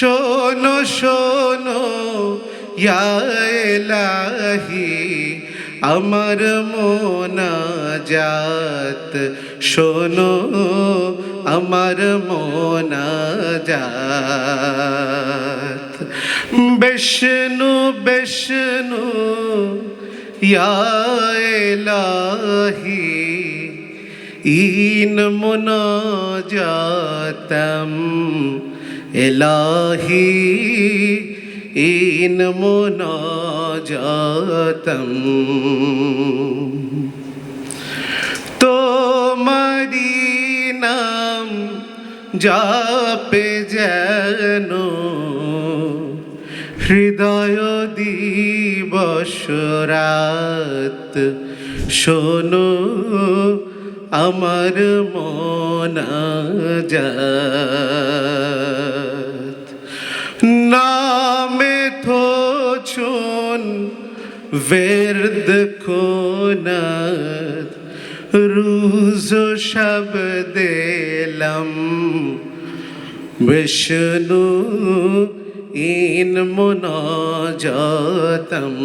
শোনো শোনো ইয়া ইলাহি আমার মোনাজাত, শোনো আমার মোনাজাত। বিষ্ণু বিষ্ণু ইয়া ইলাহি ইন মুনাজাতাম ইলাহি ইন মুনাজাতাম। তোমারি নাম জাপে যেন হৃদয় দিবস রাত, শোনো আমার মোনাজাত। নামে থো চুন विर्द कुनत रूज़ शब दिलम विष्णु इन मुनाजातम।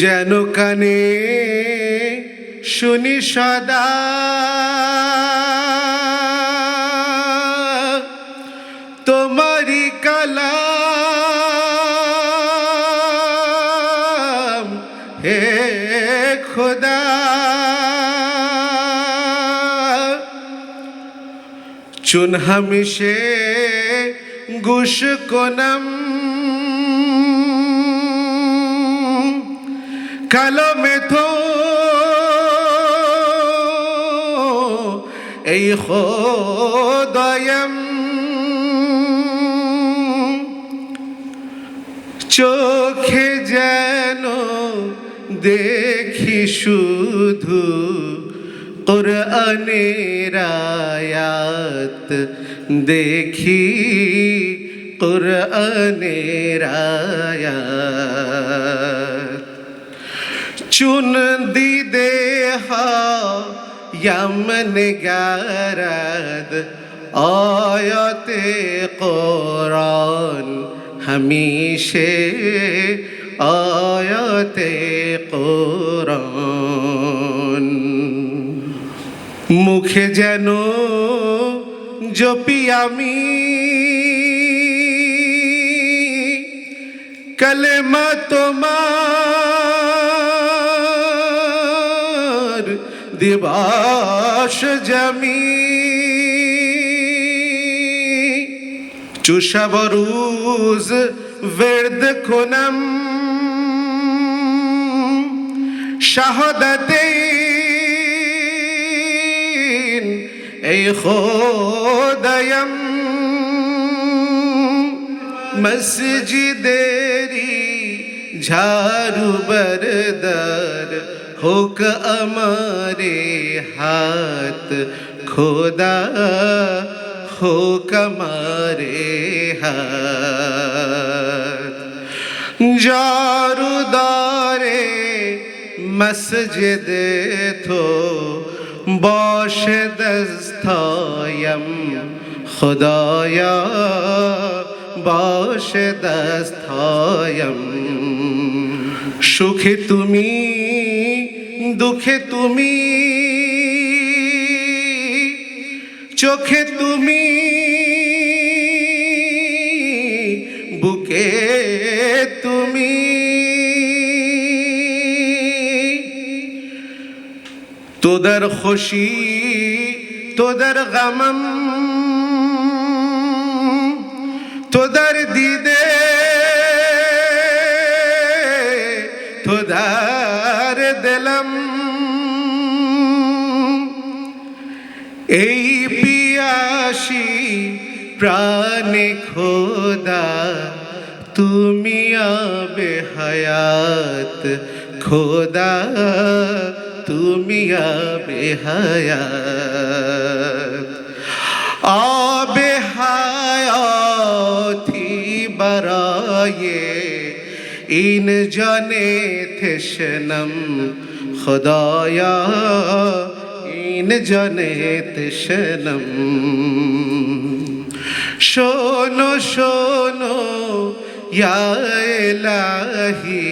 যেন কানে শুনি সদা তোমারি কালাম হে খোদা। চুন হমেশে গুশ কোনম কলমে তো এই খোদায়ম। চোখে যেন দেখি শুধু কুরআনের আয়াত, দেখি কুরআনের আয়াত। চুন দিদে হা यमन गारद आयते कुरान हमीशे आयते कुरान। मुखे जनो जपि आमी कलेमा तुम्हार दिवाश जमी। चुशब रूज विर्द खुनम शहादतें ए खुदायम। मस्जिदेरी झाड़ू बरदार होक हमारे हाथ खुदा, होक हमारे हाथ। जारूदारे मस्जिद थो बाश दस्तायम खुदाया बाश दस्तायम। सुखे तुमी दुखे तुमी चोखे तुमी बुके तुमी। तोदर खुशी तोदर गमम तोदर दीदे तोदर दिलम। এই পিয়াসী প্রাণে খোদা তুমি আবে হায়াত, খোদা তুমি আবে হায়াত। আবে হায়াতি বরায়ে ইন জানে তশনম খুদায়া इन जने तशनम। শোনো শোনো ইয়া ইলাহি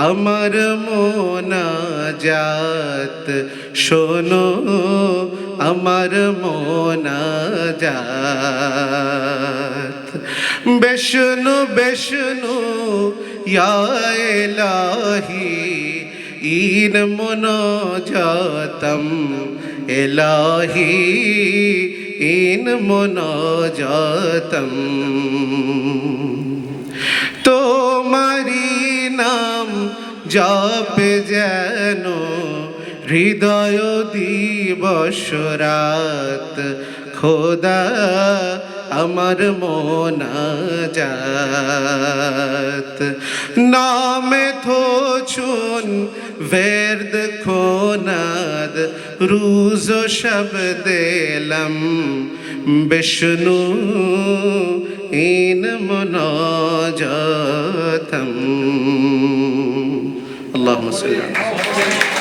আমার মোনাজাত, শোনো আমার মোনাজাত। বিষ্ণু বিষ্ণু ইয়া ইলাহি ইন মোনাজাতম ইলাহি ইন মোনাজাতম। তোমারি নাম জপে যেন হৃদয় দিবস রাত, খোদা আমার মোনাজাত। নামে থো চুন বের্দ খোনাদ রুজ ও শব দিলম, বিষ্ণু ইন মোনাজাতম। আল্লাহুম্মা সাল্লি আলা